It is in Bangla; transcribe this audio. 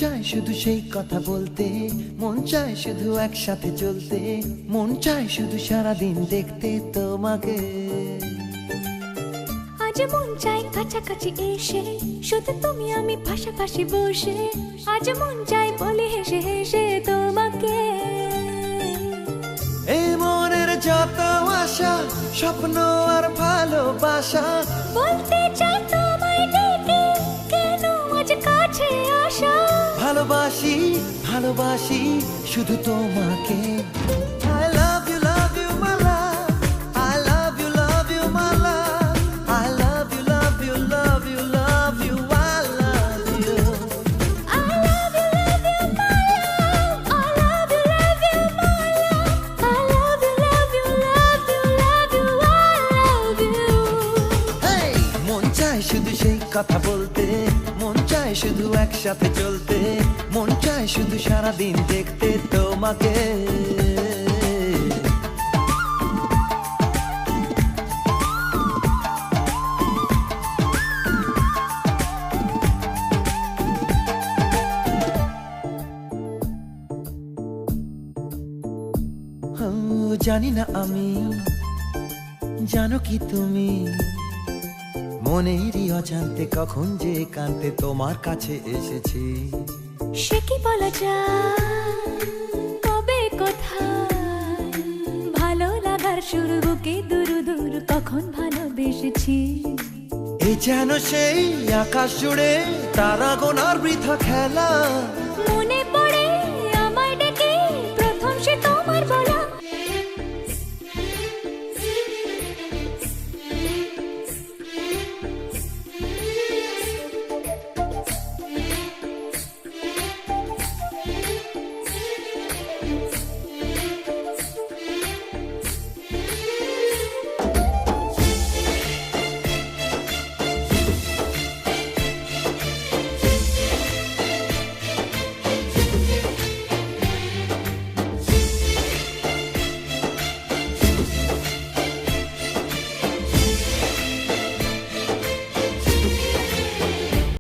চায় শুধু সেই কথা বলতে, মন চায় শুধু একসাথে চলতে, মন চায় শুধু সারাদিন দেখতে তোমাকে। আজ মন চাই কাছাকাছি এসে, শুধু তুমি আমি পাশাপাশি বসে, আজ মন চাই বলে হেসে হেসে তোমাকে। এই মনের যত আশা, স্বপ্ন আর ভালোবাসা, বলতে চাই তোমায় ডেকে, কেন আজ কাছে আসা। ভালোবাসি ভালোবাসি শুধু তোমাকে। I love you my love, I love you my love, I love you love you love you love you, I love you. I love you my love, I love you my love, I love you love you love you love you, I love you. Hey! মন চায় শুধু সেই কথা বলতে, মন চায় শুধু একসাথে চলতে, মন চায় শুধু সারাদিন দেখতে তোমাকে। জানি না আমি, জানো কি তুমি, মনেরই অজান্তে কখন যে কান্তে তোমার কাছে এসেছি। সে কি বলা যায়, কবে কোথায়, ভালো লাগার শুরু বুকে দূর দূর কখন ভালোবেসেছি। এই যেন সেই আকাশ জুড়ে তারা গোনার বৃথা খেলা, মন